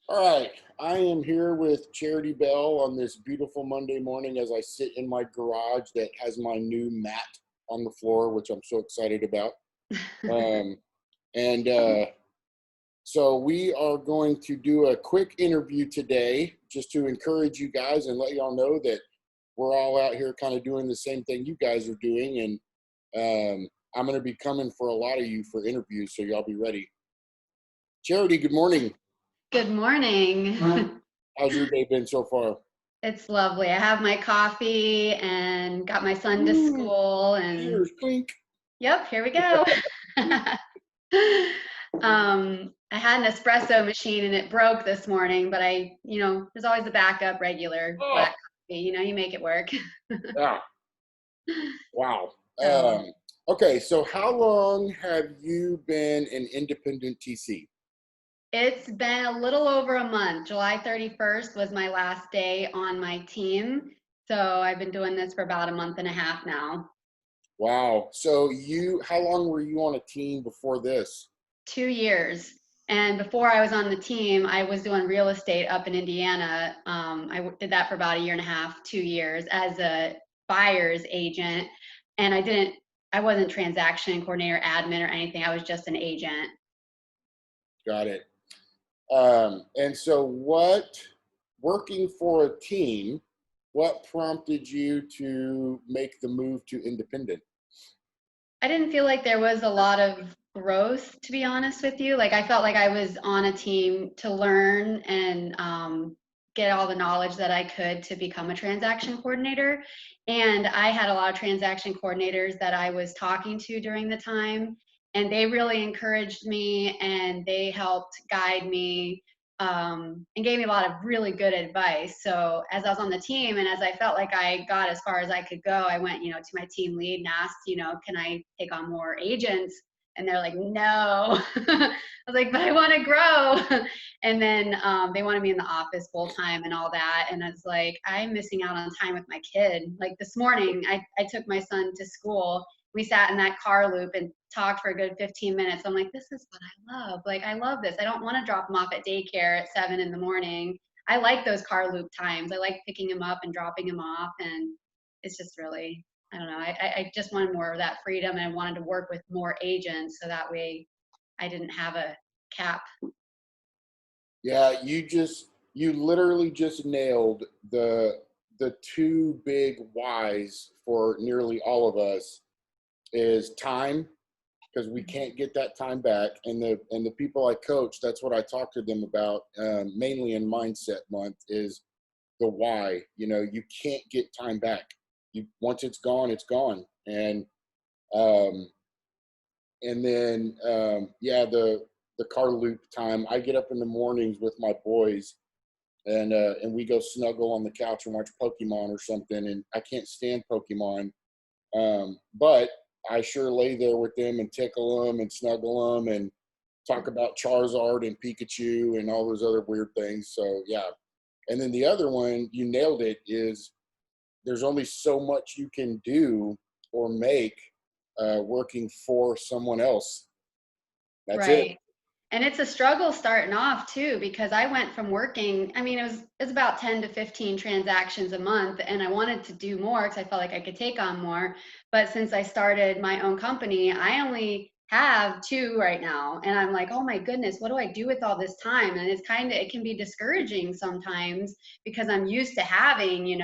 All right, I am here with Charity Bell on this beautiful Monday morning as I sit in my garage that has my new mat on the floor, which I'm so excited about. Um, and so we are going to do a quick interview today just to encourage you guys and let y'all know that we're all out here kind of doing the same thing you guys are doing. And I'm going to be coming for a lot of you for interviews, so y'all be ready. Charity, good morning. Good morning. How's your day been so far? It's lovely. I have my coffee and got my son to Ooh, school and cheers, clink. yep, here we go. I had an espresso machine and it broke this morning, but there's always a backup regular Oh, black coffee. You make it work. yeah. Wow. So Okay, so how long have you been an independent TC? it's been a little over a month. July 31st was my last day on my team. So I've been doing this for about a month and a half now. Wow. So how long were you on a team before this? 2 years. And before I was on the team, I was doing real estate up in Indiana. Did that for about a year and a half, 2 years as a buyer's agent. And I wasn't transaction coordinator, admin, or anything. I was just an agent. Got it. And so working for a team, what prompted you to make the move to independent? I didn't feel like there was a lot of growth, to be honest with you. Like I felt like I was on a team to learn and get all the knowledge that I could to become a transaction coordinator. And I had a lot of transaction coordinators that I was talking to during the time, and they really encouraged me and they helped guide me and gave me a lot of really good advice. So as I was on the team and as I felt like I got as far as I could go, I went, to my team lead and asked, can I take on more agents? And they're like, no. I was like, but I want to grow. And then they wanted me in the office full time and all that. And I was like, I'm missing out on time with my kid. Like this morning, I took my son to school. We sat in that car loop and talked for a good 15 minutes. I'm like, this is what I love. Like, I love this. I don't want to drop him off at daycare at 7 in the morning. I like those car loop times. I like picking him up and dropping him off. And it's just really, I don't know. I just wanted more of that freedom and I wanted to work with more agents so that way I didn't have a cap. Yeah, you literally just nailed the two big whys for nearly all of us is time, because we can't get that time back, and the people I coach, that's what I talk to them about, mainly in mindset month, is the why. You can't get time back. You Once it's gone, it's gone. Um and then yeah, the car loop time, I get up in the mornings with my boys, and we go snuggle on the couch and watch Pokemon or something, and I can't stand Pokemon. But I sure lay there with them and tickle them and snuggle them and talk about Charizard and Pikachu and all those other weird things. So yeah. And then the other one, you nailed it, is there's only so much you can do or make working for someone else. That's it. Right. And it's a struggle starting off too, because I went from working, I mean, it was about 10 to 15 transactions a month, and I wanted to do more because I felt like I could take on more. But since I started my own company, I only have two right now. And I'm like, oh my goodness, what do I do with all this time? And it can be discouraging sometimes because I'm used to having,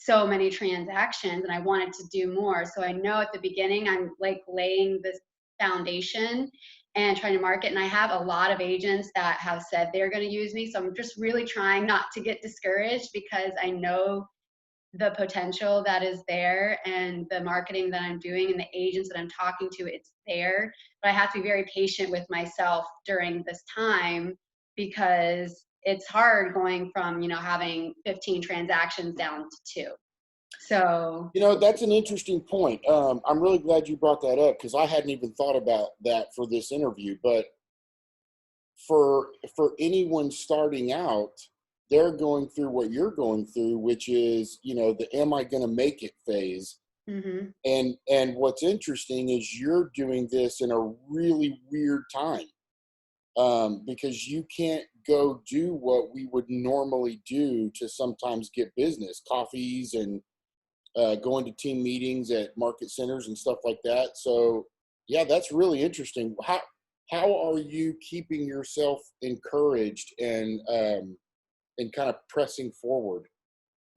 so many transactions and I wanted to do more. So I know at the beginning, I'm like laying this foundation and trying to market. And I have a lot of agents that have said they're going to use me. So I'm just really trying not to get discouraged because I know the potential that is there and the marketing that I'm doing and the agents that I'm talking to, it's there. But I have to be very patient with myself during this time because it's hard going from, having 15 transactions down to two. So That's an interesting point. I'm really glad you brought that up because I hadn't even thought about that for this interview. But for anyone starting out, they're going through what you're going through, which is, the "am I going to make it" phase. mhm. And what's interesting is you're doing this in a really weird time. because you can't go do what we would normally do to sometimes get business, coffees and going to team meetings at market centers and stuff like that. So yeah, that's really interesting. How are you keeping yourself encouraged and kind of pressing forward?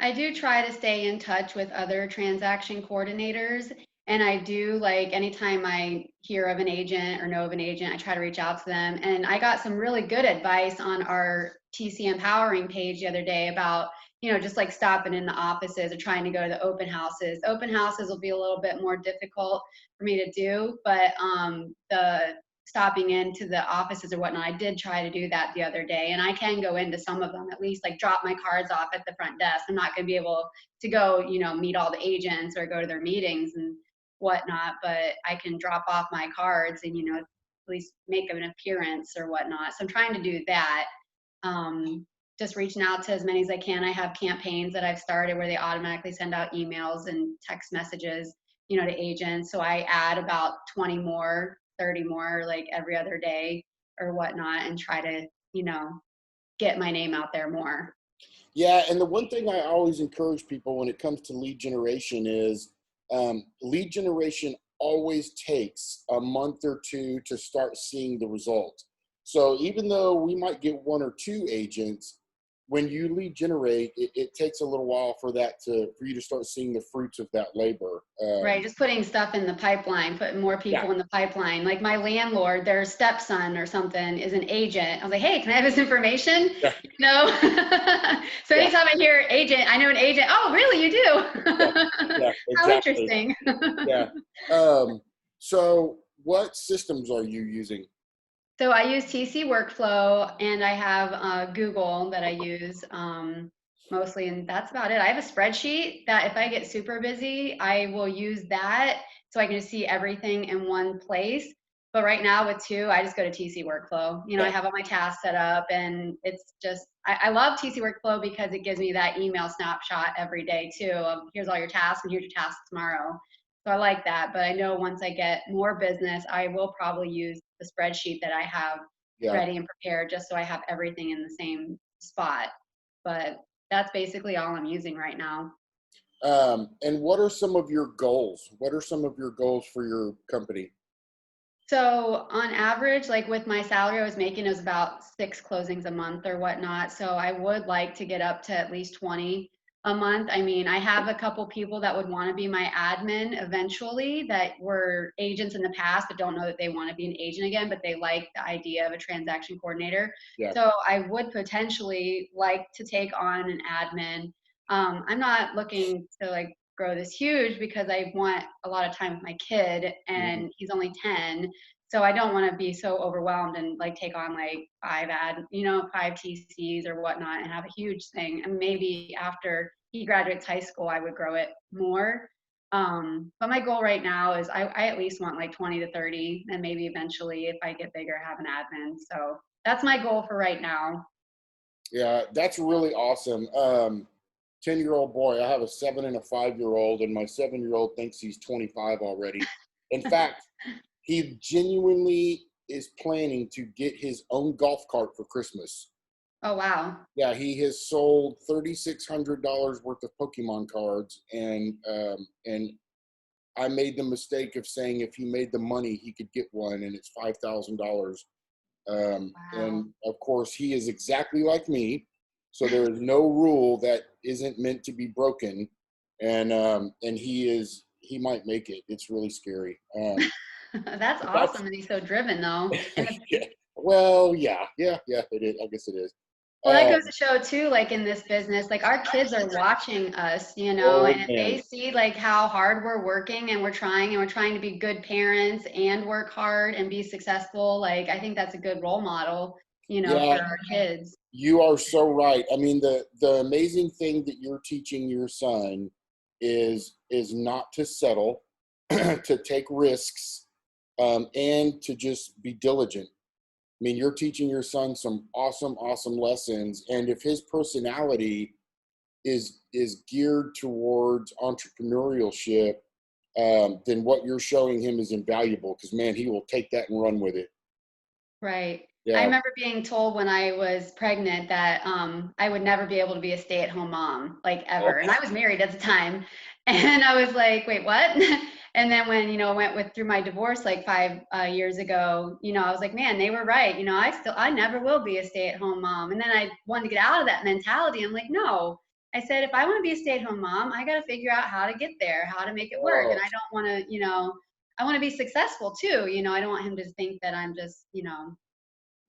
I do try to stay in touch with other transaction coordinators. And I do like anytime I hear of an agent or know of an agent, I try to reach out to them. And I got some really good advice on our TC Empowering page the other day about, just like stopping in the offices or trying to go to the open houses. Open houses will be a little bit more difficult for me to do, but the stopping into the offices or whatnot. I did try to do that the other day, and I can go into some of them, at least like drop my cards off at the front desk. I'm not going to be able to go, meet all the agents or go to their meetings and whatnot, but I can drop off my cards and, at least make an appearance or whatnot. So I'm trying to do that. Just reaching out to as many as I can. I have campaigns that I've started where they automatically send out emails and text messages, to agents. So I add about 20 more, 30 more, like every other day or whatnot, and try to, get my name out there more. Yeah, and the one thing I always encourage people when it comes to lead generation is lead generation always takes a month or two to start seeing the results. So even though we might get one or two agents, when you lead generate, it takes a little while for you to start seeing the fruits of that labor. Right, just putting stuff in the pipeline, putting more Yeah, people in the pipeline. Like my landlord, their stepson or something is an agent. I was like, hey, can I have his information? yeah, No. So yeah, anytime I hear agent, I know an agent. Oh, really? You yeah, do? yeah, How exactly. interesting. Yeah. So what systems are you using? So I use TC Workflow and I have Google that I use mostly, and that's about it. I have a spreadsheet that if I get super busy, I will use that so I can just see everything in one place. But right now with two, I just go to TC Workflow. I Yeah, have all my tasks set up, and it's just, I love TC Workflow because it gives me that email snapshot every day too of here's all your tasks and here's your tasks tomorrow. So I like that, but I know once I get more business, I will probably use the spreadsheet that I have yeah. ready and prepared just so I have everything in the same spot. But that's basically all I'm using right now. And what are some of your goals? What are some of your goals for your company? So on average, like with my salary I was making, it was about 6 closings a month or whatnot. So I would like to get up to at least 20 a month. I mean, I have a couple people that would want to be my admin eventually that were agents in the past, but don't know that they want to be an agent again, but they like the idea of a transaction coordinator. Yeah, So I would potentially like to take on an admin. I'm not looking to like grow this huge because I want a lot of time with my kid mhm, and he's only 10. So I don't want to be so overwhelmed and like take on like five TCs or whatnot and have a huge thing. And maybe after he graduates high school, I would grow it more. But my goal right now is I at least want like 20 to 30, and maybe eventually if I get bigger, have an admin. So that's my goal for right now. yeah. That's really awesome. 10-year-old boy. I have a 7 and a 5-year-old, and my 7-year-old thinks he's 25 already. In fact, he genuinely is planning to get his own golf cart for Christmas. Oh, wow. Yeah, he has sold $3,600 worth of Pokemon cards, and I made the mistake of saying if he made the money, he could get one, and it's $5,000. Wow. And of course, he is exactly like me, so there is no rule that isn't meant to be broken, and he might make it. It's really scary. That's That's awesome that he's so driven though. And yeah. Well, yeah. It is. I guess it is. well, that goes Um, to show too, like in this business, like our kids are watching us, oh and if they man, see like how hard we're working and we're trying to be good parents and work hard and be successful, like I think that's a good role model, yeah. for our kids. You are so right. I mean, the amazing thing that you're teaching your son is not to settle, to take risks, and to just be diligent. I mean, you're teaching your son some awesome, awesome lessons, and if his personality is geared towards entrepreneurship, then what you're showing him is invaluable. Because man, he will take that and run with it. Right. I Yeah. remember being told when I was pregnant that I would never be able to be a stay-at-home mom, like ever. And I was married at the time, and I was like, "Wait, what?" And then when I went with through my divorce like 5 years ago, I was like, "Man, they were right." I never will be a stay-at-home mom. And then I wanted to get out of that mentality. I'm like, "No." I said, "If I want to be a stay-at-home mom, I got to figure out how to get there, how to make it work." And Oh, I don't want to, I want to be successful too. I don't want him to think that I'm just,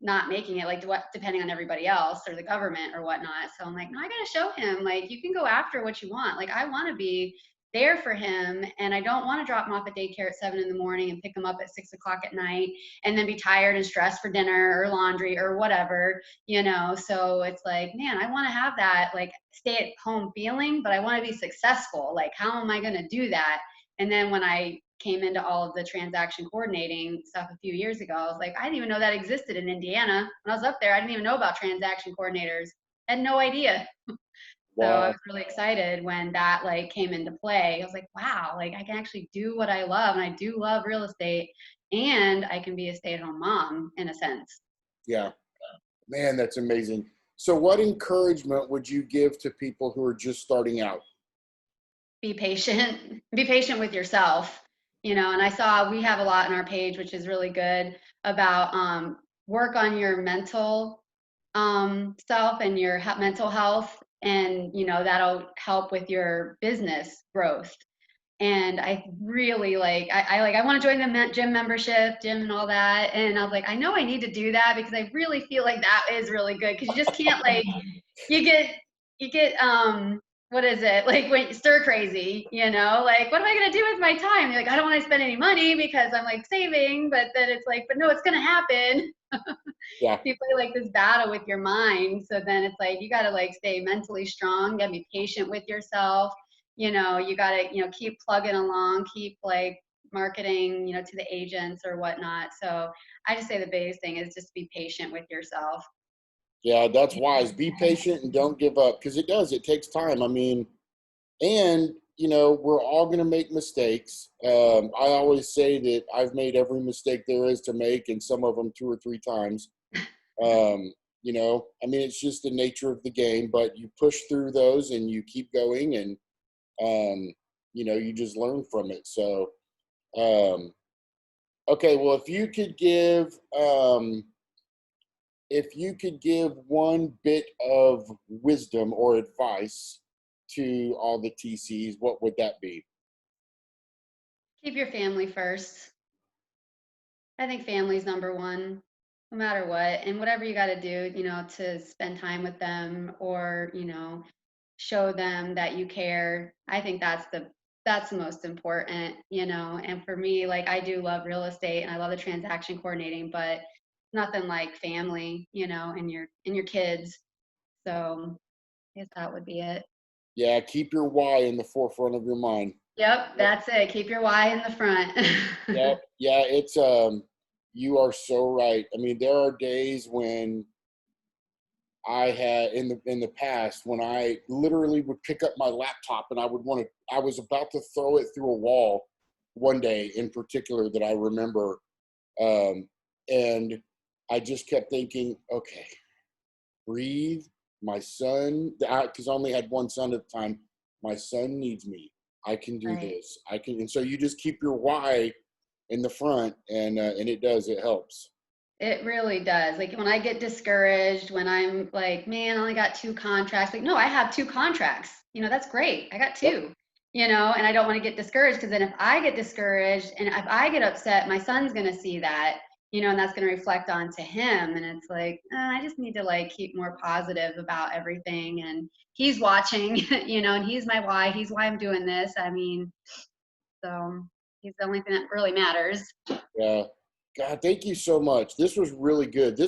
not making it like what depending on everybody else or the government or whatnot. So I'm like, no, I gotta show him like you can go after what you want. Like I want to be there for him, and I don't want to drop him off at daycare at 7 in the morning and pick him up at 6 o'clock at night and then be tired and stressed for dinner or laundry or whatever. So it's like, man, I want to have that like stay at home feeling, but I want to be successful. Like, how am I going to do that? And then when I came into all of the transaction coordinating stuff a few years ago, I was like, I didn't even know that existed in Indiana. When I was up there, I didn't even know about transaction coordinators. I had no idea. So I wow. was really excited when that like came into play. I was like, wow, like I can actually do what I love, and I do love real estate, and I can be a stay-at-home mom in a sense. Yeah. Man, that's amazing. So what encouragement would you give to people who are just starting out? Be patient. Be patient with yourself. And I saw we have a lot on our page, which is really good about work on your mental self and your mental health, and that'll help with your business growth. And I really I want to join the gym membership, gym and all that. And I was like, I know I need to do that because I really feel like that is really good because you just can't like you get what is it like when you stir crazy, like what am I going to do with my time? You're like, I don't want to spend any money because I'm like saving, but then it's like, but no, it's going to happen. Yeah. You play like this battle with your mind. So then it's like you got to like stay mentally strong, got to be patient with yourself. You got to keep plugging along, keep like marketing to the agents or whatnot. So I just say the biggest thing is just be patient with yourself. Yeah, that's wise. Be patient and don't give up because it does. It takes time. I mean, and we're all going to make mistakes. I always say that I've made every mistake there is to make, and some of them 2 or 3 times. I mean, it's just the nature of the game. But you push through those and you keep going, and you just learn from it. So, um, okay. Well, if you could give one bit of wisdom or advice to all the TCs, what would that be? Keep your family first. I think family's number one, no matter what. And whatever you got to do, to spend time with them or, show them that you care. I think that's the most important. And for me, like I do love real estate and I love the transaction coordinating, but nothing like family, and your kids. So I guess that would be it. Yeah, keep your why in the forefront of your mind. Yep, Yep. that's it. Keep your why in the front. Yep. Yeah, it's you are so right. I mean, there are days when I had in the past when I literally would pick up my laptop and I was about to throw it through a wall one day in particular that I remember. Um, and I just kept thinking, okay, breathe. My son, because I only had one son at the time, my son needs me. I can do Right. this. I can. And so you just keep your why in the front, and it does. It helps. It really does. Like when I get discouraged, when I'm like, man, I only got two contracts. Like, no, I have two contracts. That's great. I got Yep. two, and I don't want to get discouraged because then if I get discouraged and if I get upset, my son's going to see that, and that's going to reflect onto him. And it's like, I just need to like keep more positive about everything. And he's watching, and he's my why. He's why I'm doing this. I mean, so he's the only thing that really matters. Yeah. God, thank you so much. This was really good.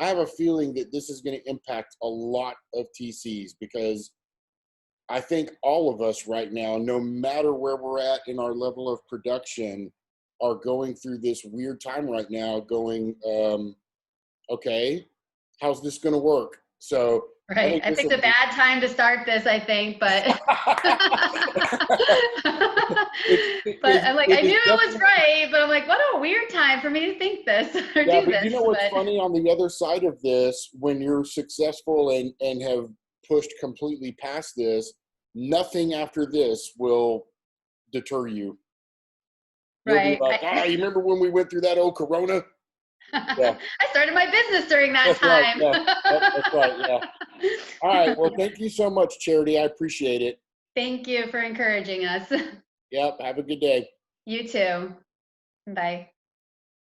I have a feeling that this is going to impact a lot of TCs because I think all of us right now, no matter where we're at in our level of production, are going through this weird time right now going, okay, how's this going to work? So I Right. think I this picked will a be. bad time to start this, I think, but But I'm like, it I is knew it was definitely, right, but I'm like, what a weird time for me to think this or yeah, do but you this. know what's But funny on the other side of this, when you're successful and have pushed completely past this, nothing after this will deter you. You'll be right. like, you remember when we went through that old Corona? Yeah, I started my business during that that's right. time. Yeah, yep, that's right. Yeah. All right. Well, thank you so much, Charity. I appreciate it. Thank you for encouraging us. Yep. Have a good day. You too. Bye.